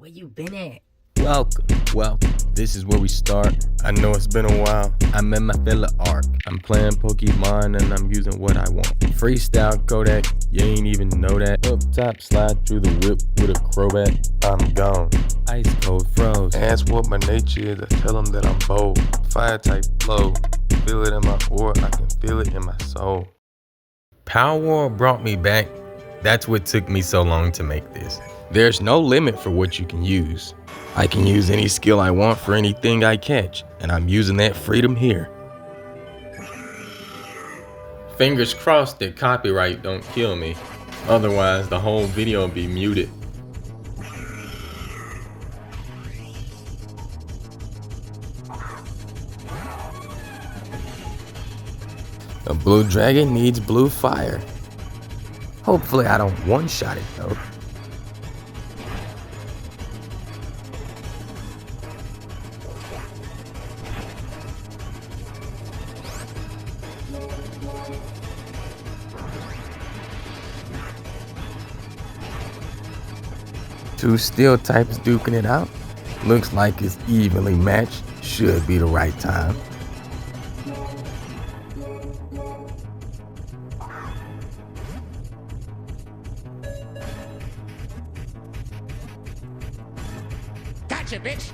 Where you been at? Welcome. This is where we start. I know it's been a while. I'm in my filler arc. I'm playing Pokemon and I'm using what I want. Freestyle Kodak, you ain't even know that. Up top, slide through the whip with a Crobat. I'm gone. Ice cold froze. Ask what my nature is, I tell them that I'm bold. Fire type flow. Feel it in my aura, I can feel it in my soul. Power War brought me back. That's what took me so long to make this. There's no limit for what you can use. I can use any skill I want for anything I catch, and I'm using that freedom here. Fingers crossed that copyright don't kill me. Otherwise, the whole video will be muted. A blue dragon needs blue fire. Hopefully I don't one-shot it though. Two steel types duking it out. Looks like it's evenly matched. Should be the right time. Gotcha, bitch!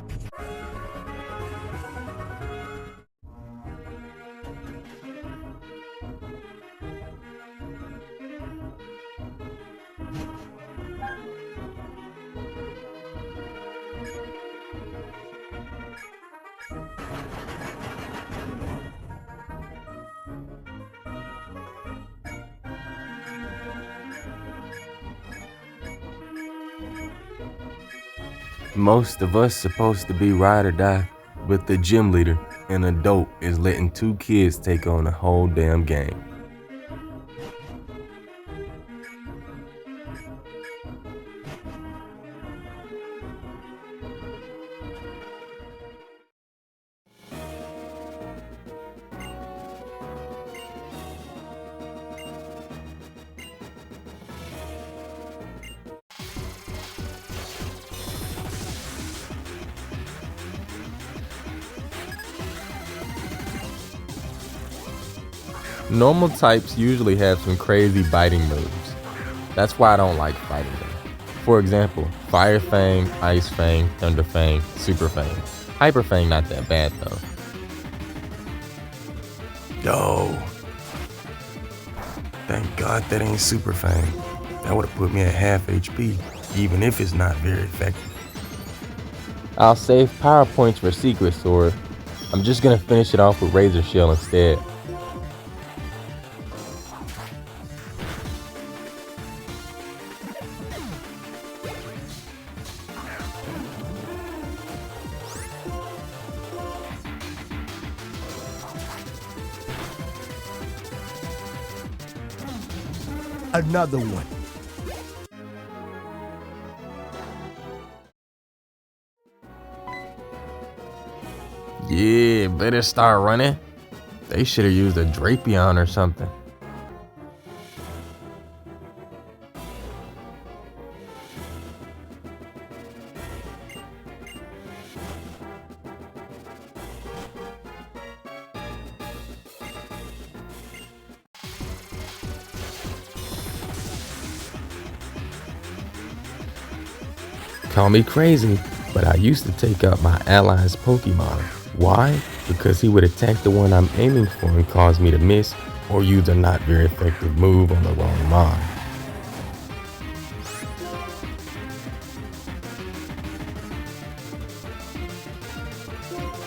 Most of us supposed to be ride or die, but the gym leader, an adult, is letting two kids take on the whole damn game. Normal types usually have some crazy biting moves. That's why I don't like fighting them. For example, Fire Fang, Ice Fang, Thunder Fang, Super Fang. Hyper Fang not that bad though. Yo. Thank God that ain't Super Fang. That would have put me at half HP, even if it's not very effective. I'll save power points for Secret Sword. I'm just gonna finish it off with Razor Shell instead. Another one. Yeah, better start running. They should have used a Drapion or something. Call me crazy, but I used to take out my allies' Pokemon. Why? Because he would attack the one I'm aiming for and cause me to miss, or use a not very effective move on the wrong mon.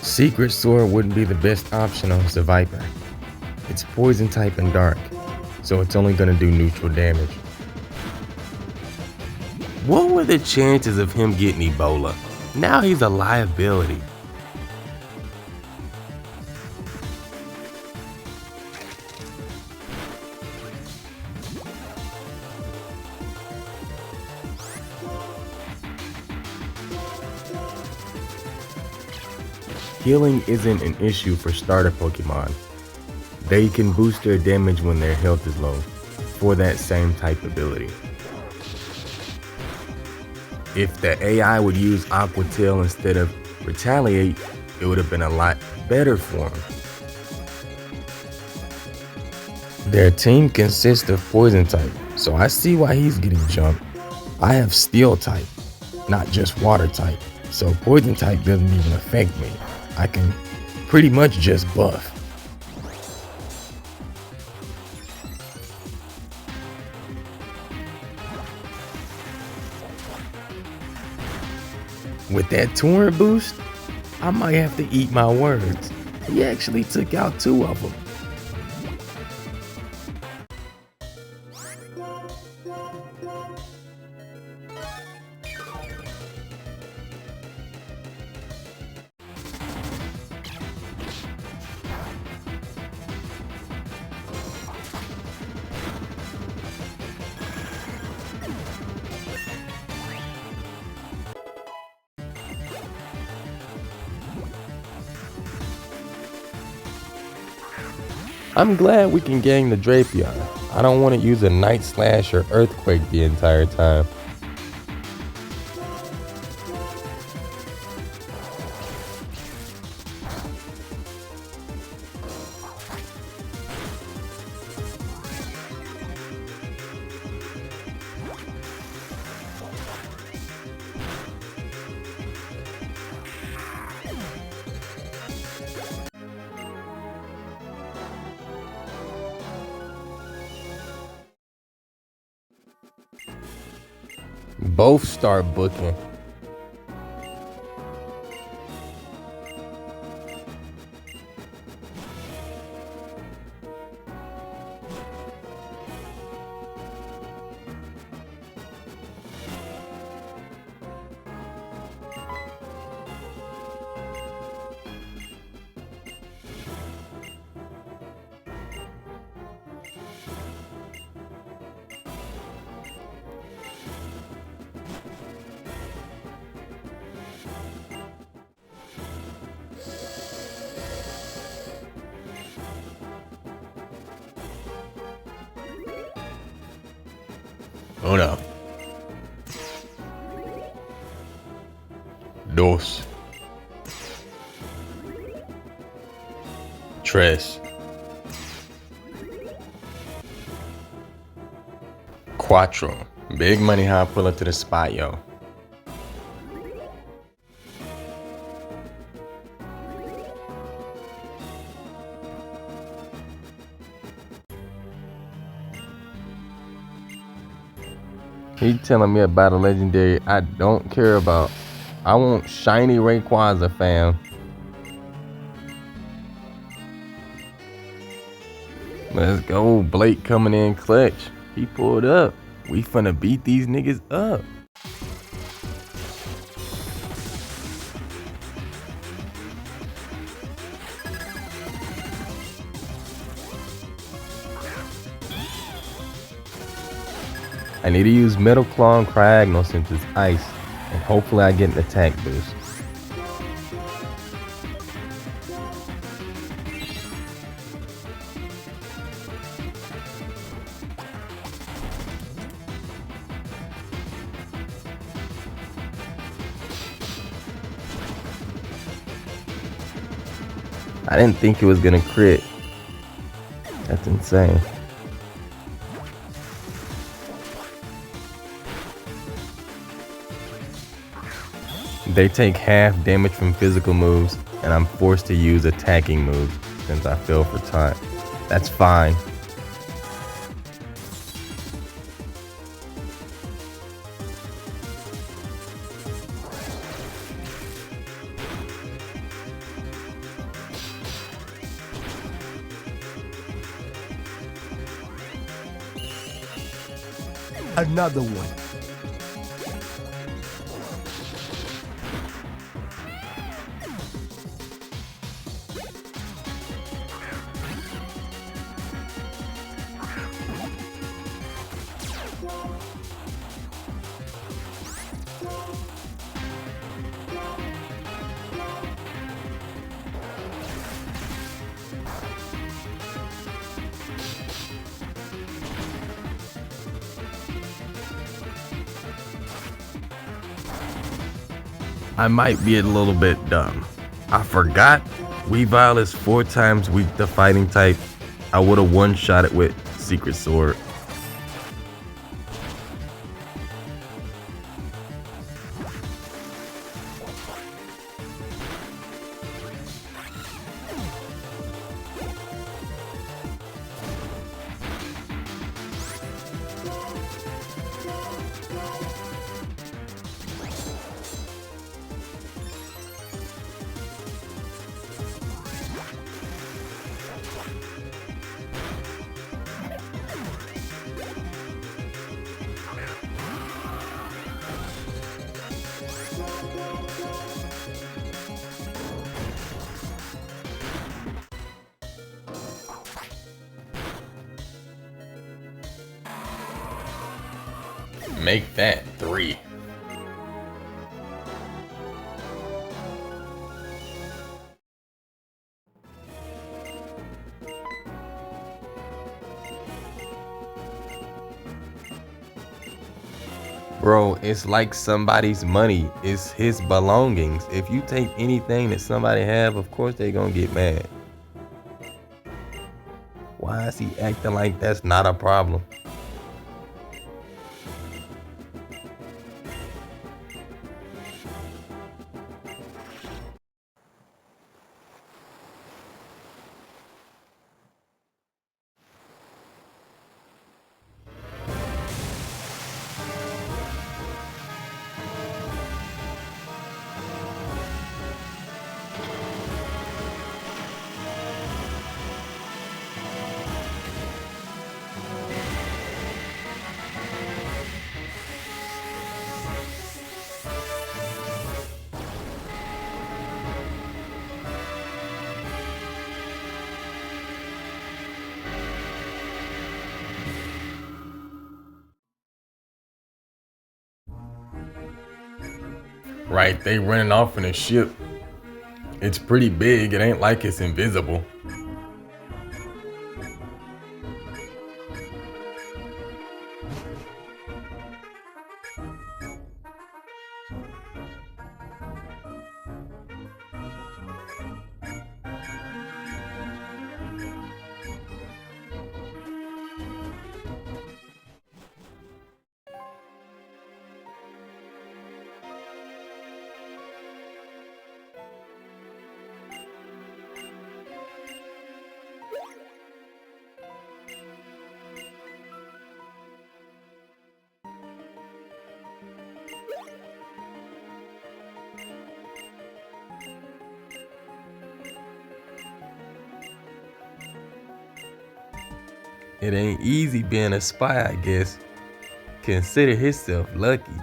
Secret Sword wouldn't be the best option on Viper. It's poison type and dark, so it's only gonna do neutral damage. What were the chances of him getting Ebola? Now he's a liability. Healing isn't an issue for starter Pokemon. They can boost their damage when their health is low, for that same type ability. If the AI would use Aqua Tail instead of Retaliate, it would have been a lot better for him. Their team consists of Poison type, so I see why he's getting jumped. I have Steel type, not just Water type, so Poison type doesn't even affect me. I can pretty much just buff. With that Torrent boost, I might have to eat my words. He actually took out 2 of them. I'm glad we can gang the Drapion. I don't want to use a Night Slash or Earthquake the entire time. Both start booking. Uno. Dos. Tres. Cuatro. Big money how I pull up to the spot, yo. He telling me about a legendary I don't care about. I want shiny Rayquaza, fam. Let's go. Blake coming in clutch. He pulled up. We finna beat these niggas up. I need to use Metal Claw and Cryogonal since it's ice, and hopefully I get an attack boost. I didn't think it was gonna crit. That's insane. They take half damage from physical moves, and I'm forced to use attacking moves since I fell for taunt. That's fine. Another one. I might be a little bit dumb. I forgot Weavile is 4 times weak to fighting type. I would have one-shot it with Secret Sword. Make that 3. Bro, it's like somebody's money. It's his belongings. If you take anything that somebody have, of course they gonna get mad. Why is he acting like that's not a problem? Right, they running off in a ship. It's pretty big, it ain't like it's invisible. It ain't easy being a spy, I guess. Consider himself lucky.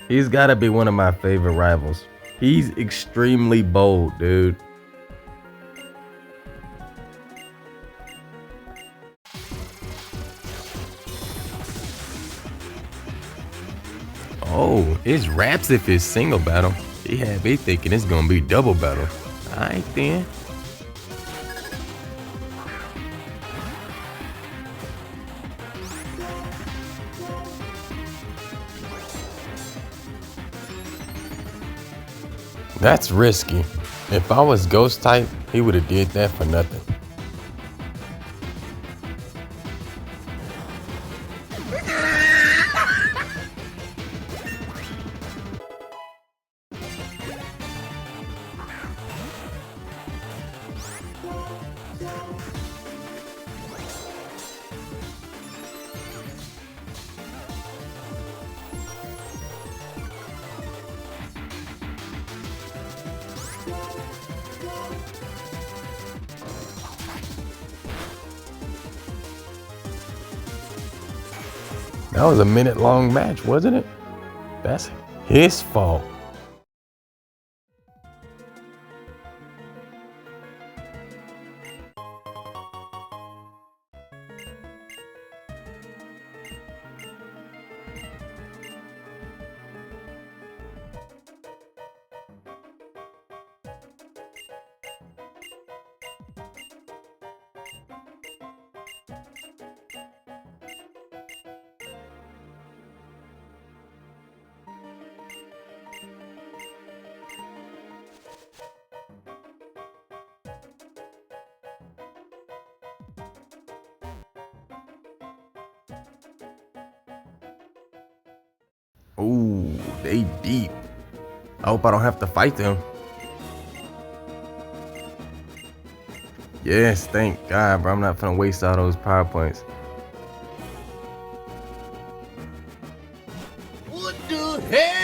He's gotta be one of my favorite rivals. He's extremely bold, dude. Oh, it's raps if it's single battle. He had me thinking it's gonna be double battle. Alright then. That's risky. If I was ghost type, he would have did that for nothing. That was a minute-long match, wasn't it? That's his fault. Ooh, they deep. I hope I don't have to fight them. Yes, thank God, bro. I'm not gonna waste all those power points. What the hell?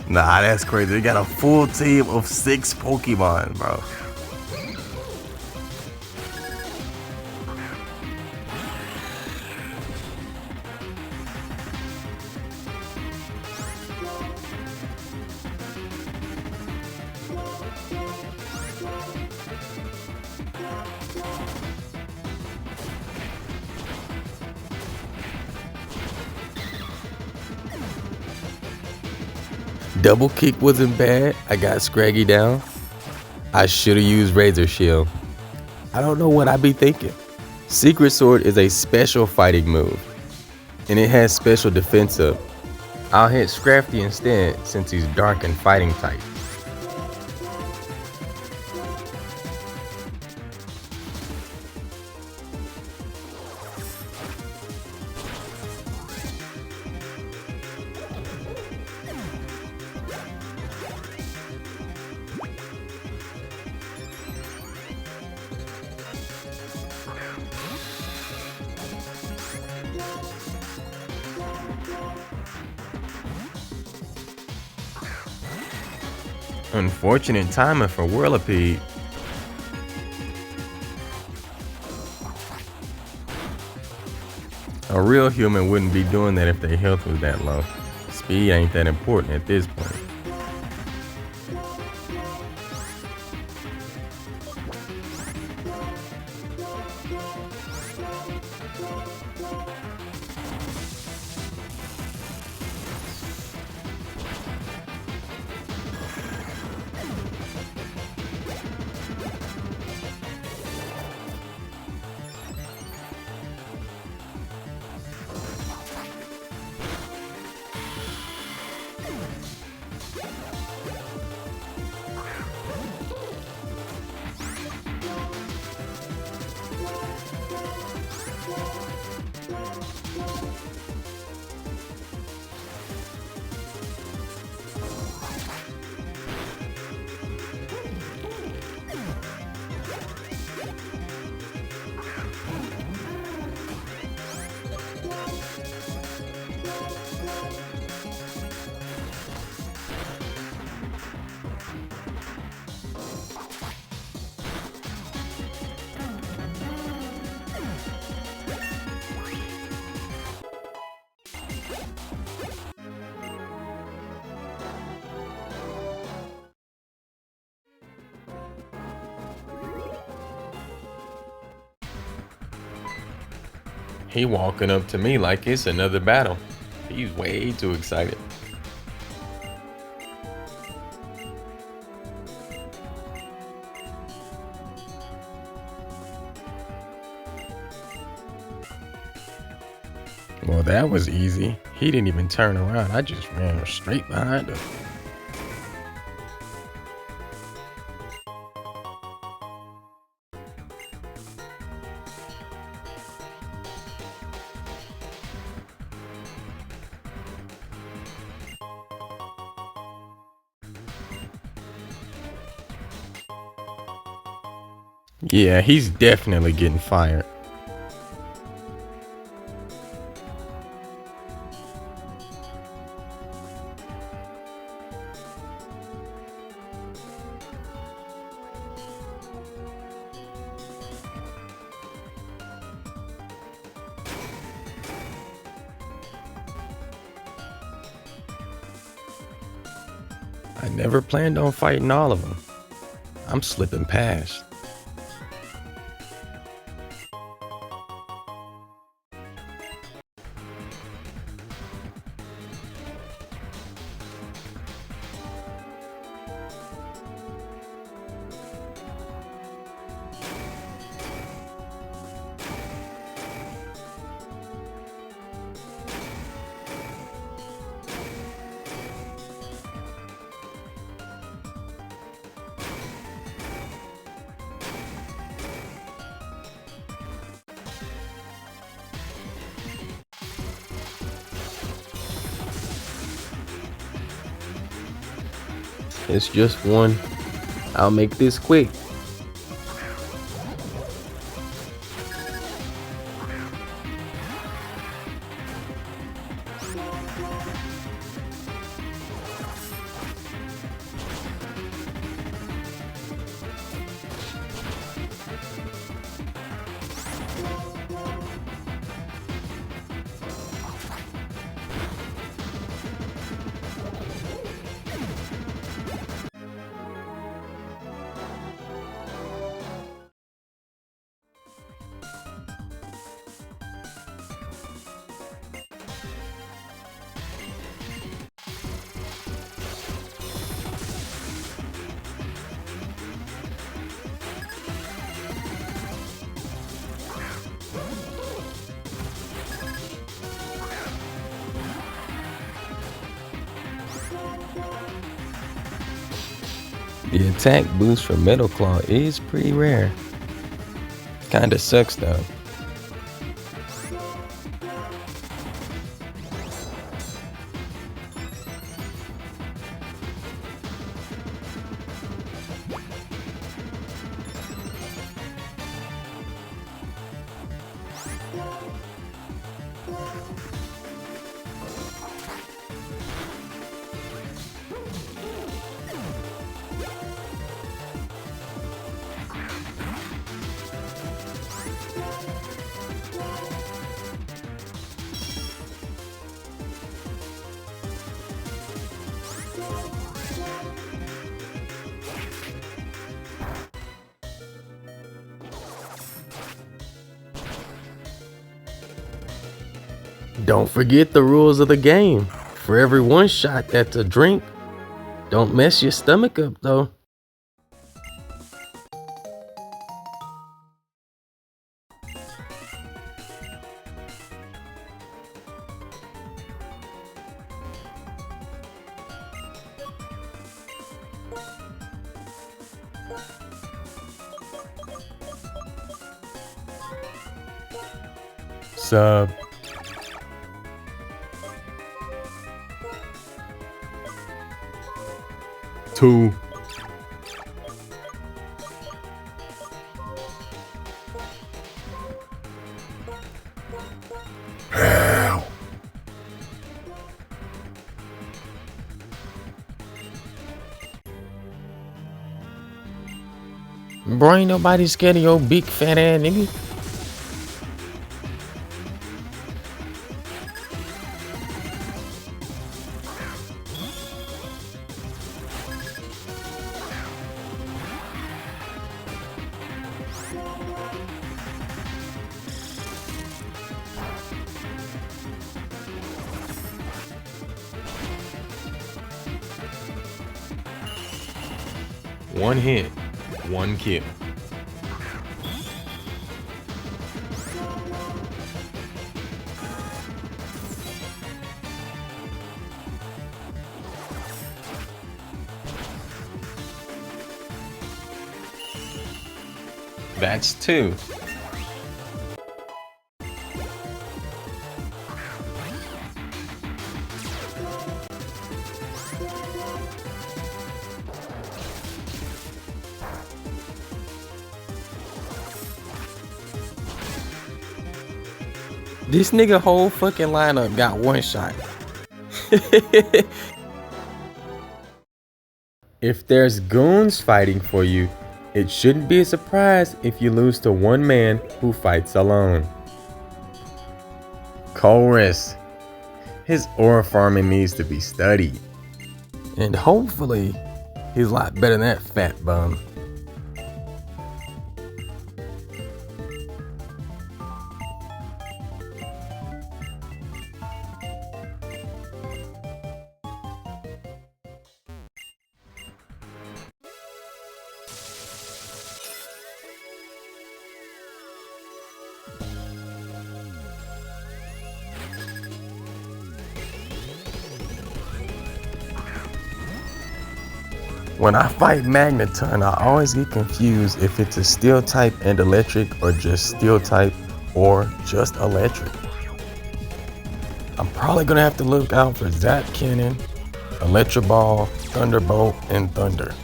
Nah, that's crazy. They got a full team of 6 Pokemon, bro. Double kick wasn't bad. I got Scraggy down. I should have used Razor Shield. I don't know what I be thinking. Secret Sword is a special fighting move, and it has special defense up. I'll hit Scrafty instead since he's dark and fighting type. Unfortunate timing for Whirlipede. A real human wouldn't be doing that if their health was that low. Speed ain't that important at this point. He walking up to me like it's another battle. He's way too excited. Well, that was easy. He didn't even turn around. I just ran straight behind him. Yeah, he's definitely getting fired. I never planned on fighting all of them. I'm slipping past. It's just one. I'll make this quick. The attack boost for Metal Claw is pretty rare. Kinda sucks though. Don't forget the rules of the game. For every one shot that's a drink. Don't mess your stomach up though. Sub. Two. Ow. Bro, ain't nobody scared of your big fat ass nigga. One hit, one kill. That's two. This nigga whole fucking lineup got one shot. If there's goons fighting for you, it shouldn't be a surprise if you lose to one man who fights alone. Chorus. His aura farming needs to be studied. And hopefully, he's a lot better than that fat bum. When I fight Magneton, I always get confused if it's a steel type and electric, or just steel type or just electric. I'm probably gonna have to look out for Zap Cannon, Electroball, Thunderbolt, and Thunder.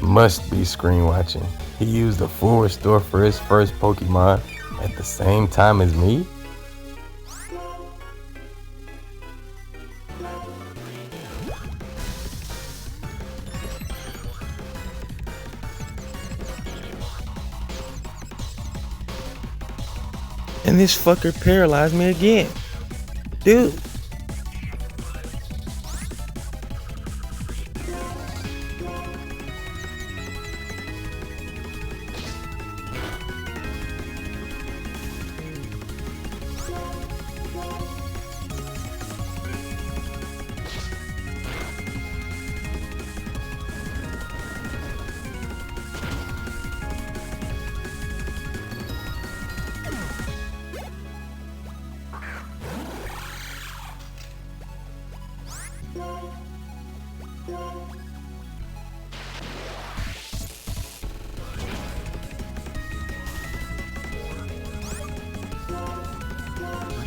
Must be screen watching. He used the full restore for his first Pokemon at the same time as me? And this fucker paralyzed me again. Dude.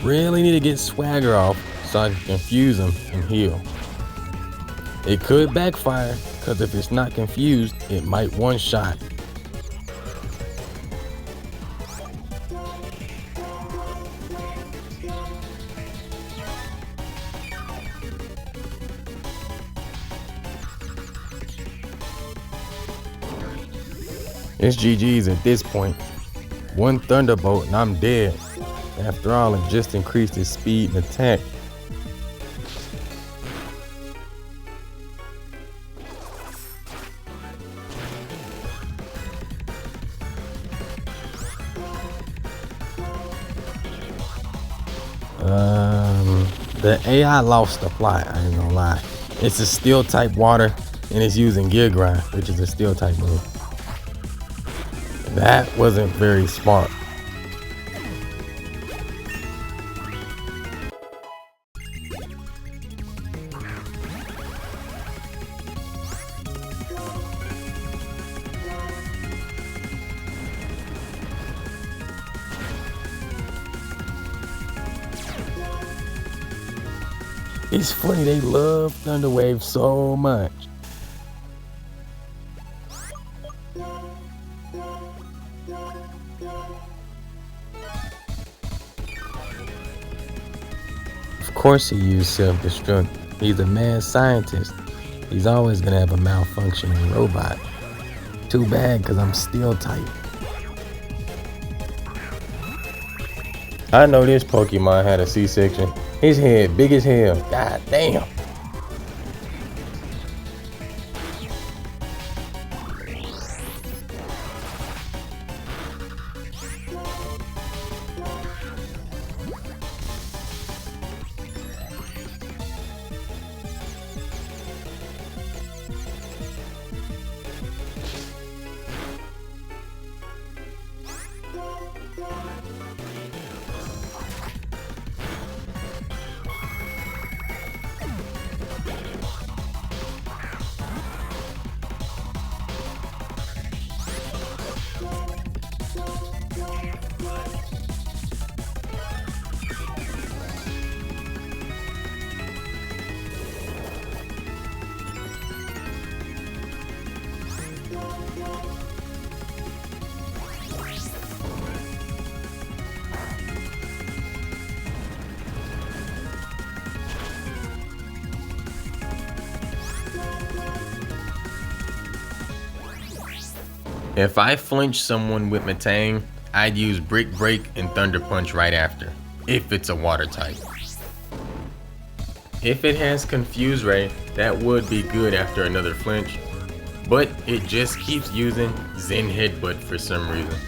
Really need to get Swagger off so I can confuse him and heal. It could backfire, because if it's not confused, it might one-shot. It's GG's at this point. One Thunderbolt and I'm dead. After all, it just increased his speed and attack. The AI lost the plot, I ain't gonna lie. It's a steel type water and it's using Gear Grind, which is a steel type move. That wasn't very smart. It's funny, they love Thunder Wave so much. Of course he used self-destruct. He's a mad scientist. He's always gonna have a malfunctioning robot. Too bad, because I'm steel type. I know this Pokemon had a C-section. His head big as hell. God damn. If I flinch someone with Matang, I'd use Brick Break and Thunder Punch right after, if it's a water type. If it has Confuse Ray, that would be good after another flinch, but it just keeps using Zen Headbutt for some reason.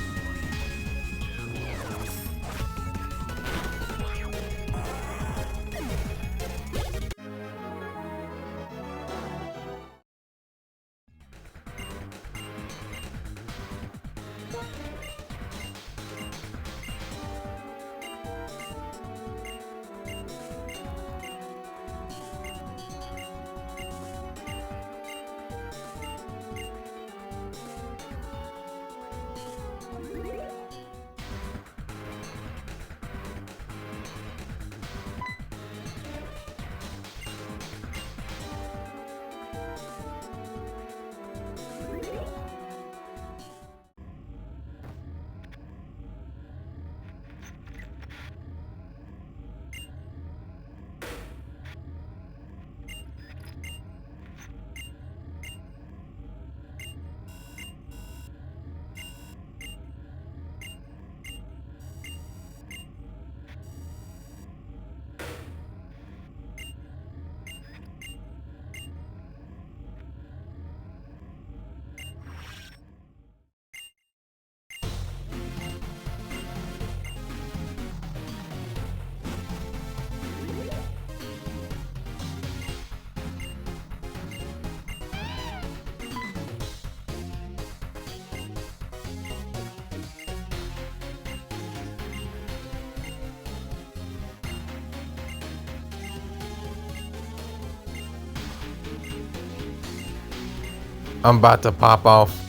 I'm about to pop off,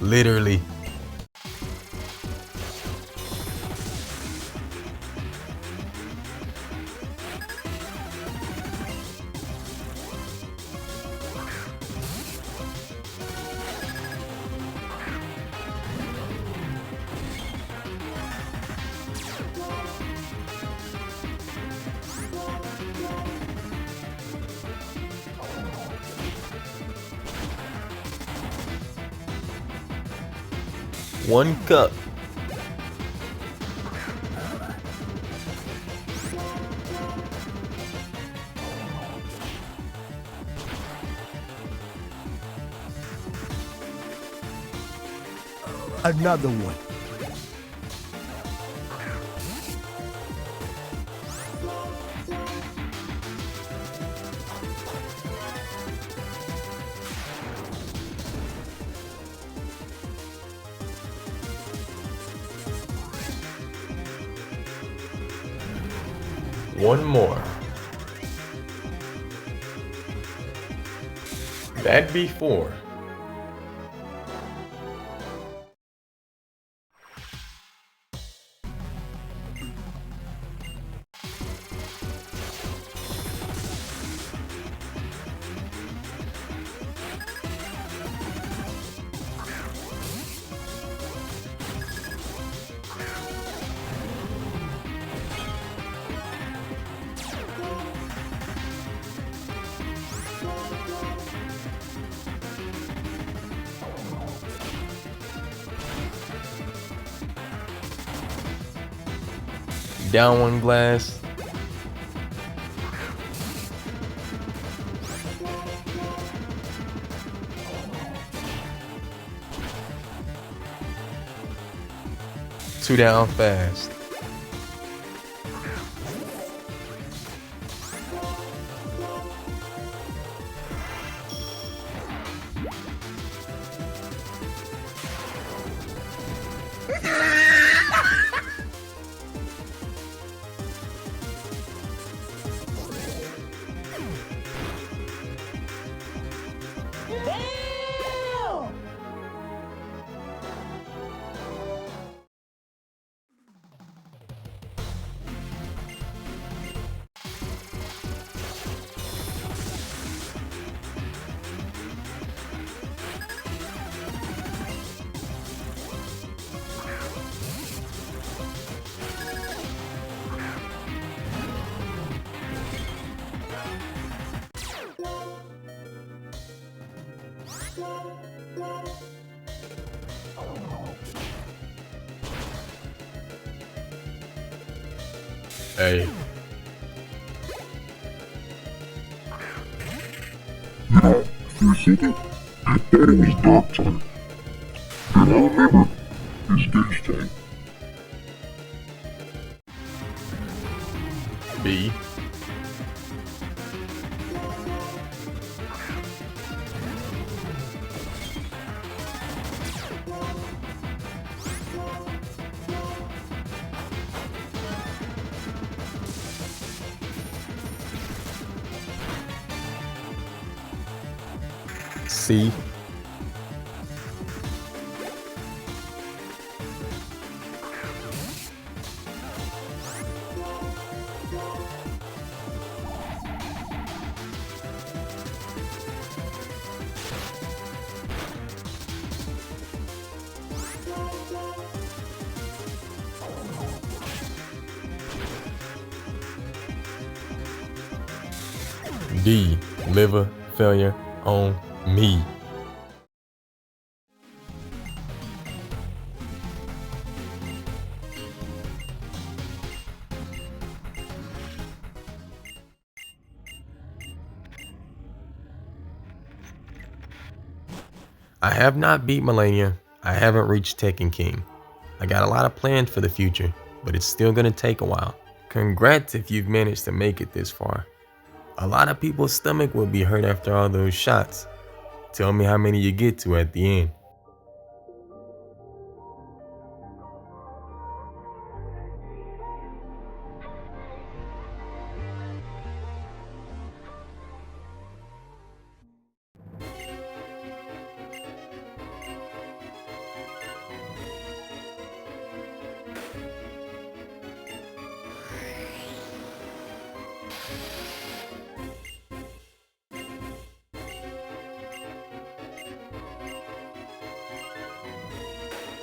literally. One cup. Another one. One more. That'd be 4. Down one glass. Two down fast. Hey. You know, for a second, I thought it was dark time. Then I remember it's daytime. B. C. D. Liver failure on me. I have not beat Millennia. I haven't reached Tekken King. I got a lot of plans for the future, but it's still gonna take a while. Congrats if you've managed to make it this far. A lot of people's stomach will be hurt after all those shots. Tell me how many you get to at the end.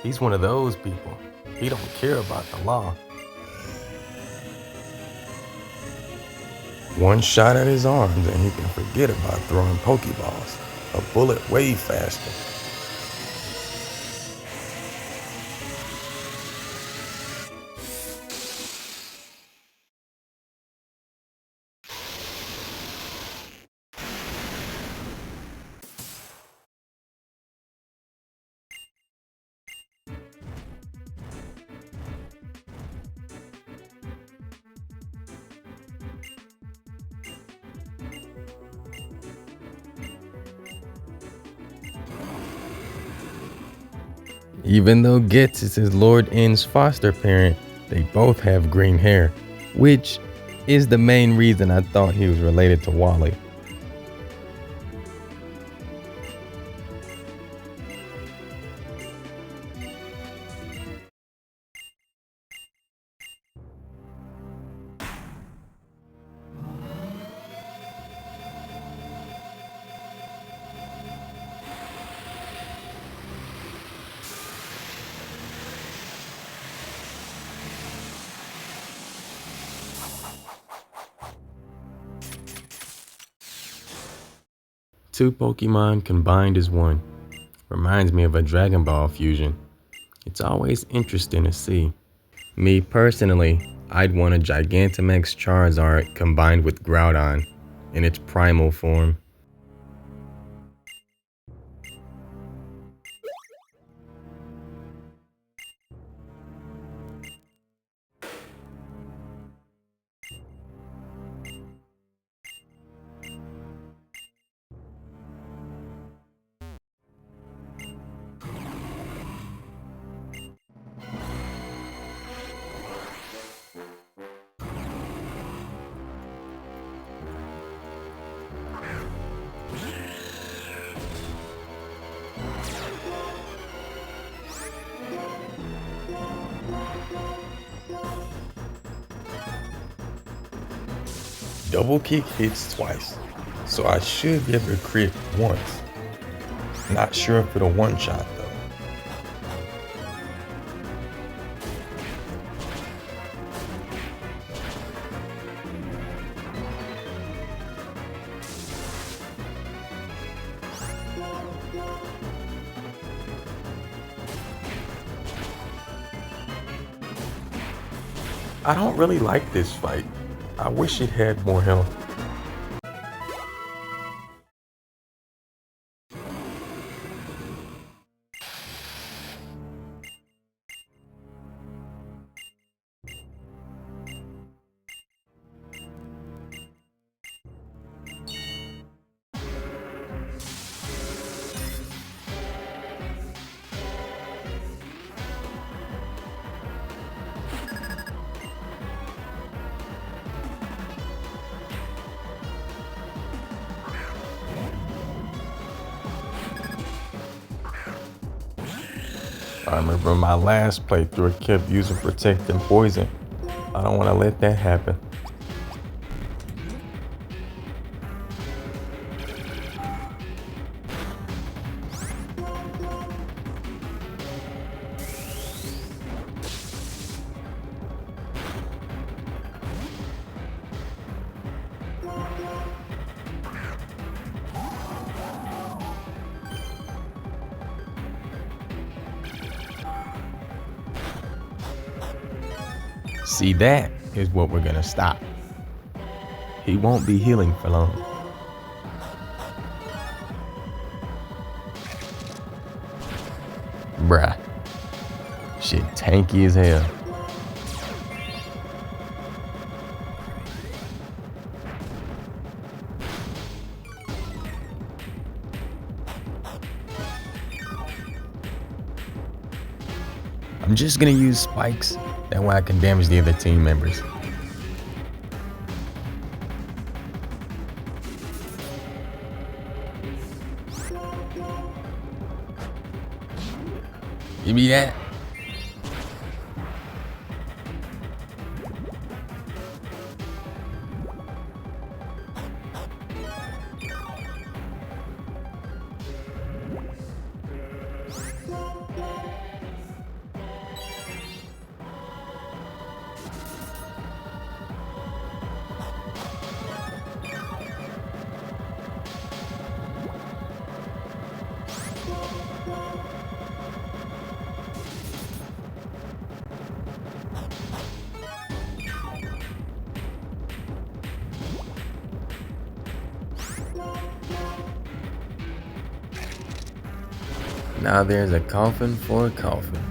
He's one of those people. He don't care about the law. One shot at his arms and he can forget about throwing Pokeballs. A bullet way faster. Even though Getz is his Lord N's foster parent, they both have green hair, which is the main reason I thought he was related to Wally. Two Pokemon combined as one. Reminds me of a Dragon Ball fusion. It's always interesting to see. Me personally, I'd want a Gigantamax Charizard combined with Groudon in its primal form. Double kick hits twice, so I should be able to crit once. Not sure if it'll one-shot though. I don't really like this fight. I wish it had more health. I remember my last playthrough, I kept using Protect and Poison. I don't want to let that happen. See, that is what we're gonna stop. He won't be healing for long. Bruh. Shit tanky as hell. I'm just gonna use spikes. That way I can damage the other team members. Give me that. Now there's a coffin for a coffin.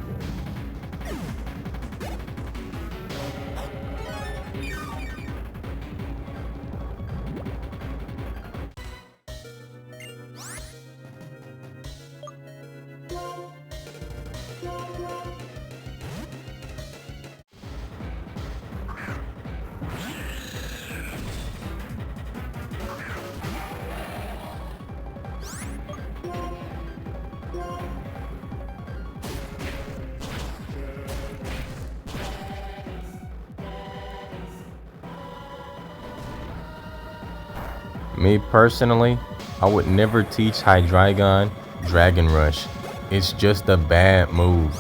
Me personally, I would never teach Hydreigon Dragon Rush. It's just a bad move.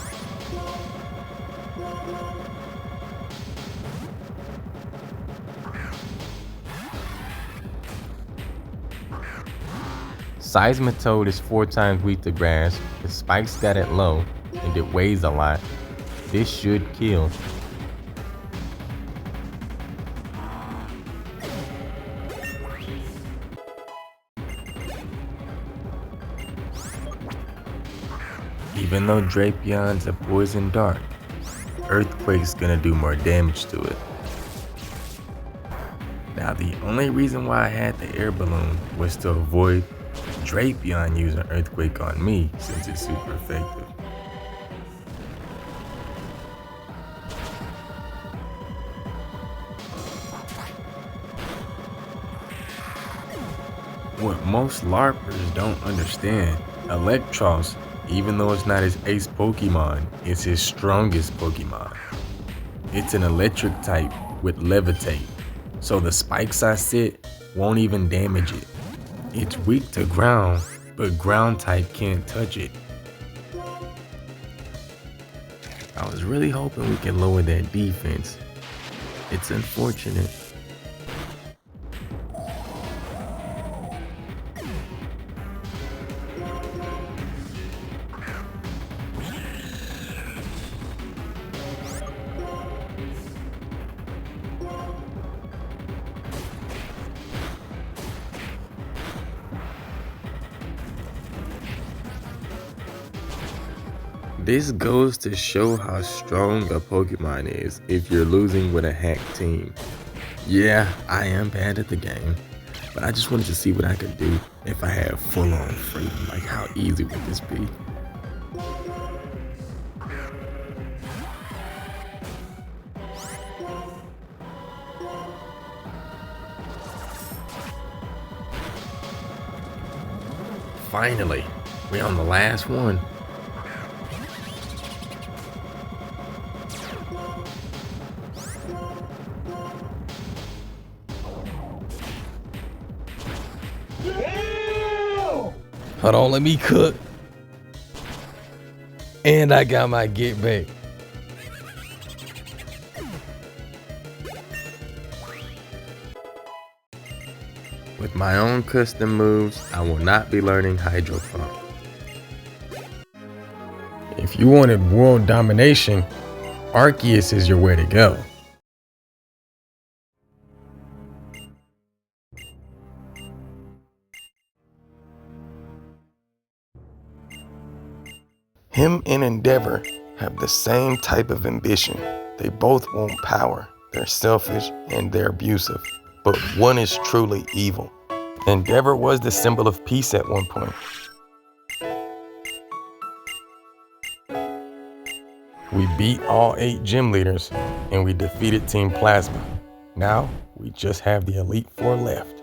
Seismitoad is 4 times weak to grass, the spikes got it low, and it weighs a lot. This should kill. Even though Drapeon's a poison dart, Earthquake's gonna do more damage to it. Now the only reason why I had the air balloon was to avoid Drapeon using Earthquake on me since it's super effective. What most LARPers don't understand, Electros, even though it's not his ace Pokemon, it's his strongest Pokemon. It's an electric type with Levitate, so the spikes I set won't even damage it. It's weak to ground, but ground type can't touch it. I was really hoping we could lower that defense. It's unfortunate. This goes to show how strong a Pokemon is if you're losing with a hacked team. Yeah, I am bad at the game, but I just wanted to see what I could do if I had full-on freedom. Like, how easy would this be? Finally, we're on the last one. Hold on, let me cook. And I got my get back. With my own custom moves, I will not be learning Hydro Pump. If you wanted world domination, Arceus is your way to go. Him and Endeavor have the same type of ambition. They both want power. They're selfish and they're abusive. But one is truly evil. Endeavor was the symbol of peace at one point. We beat all 8 gym leaders and we defeated Team Plasma. Now we just have the Elite Four left.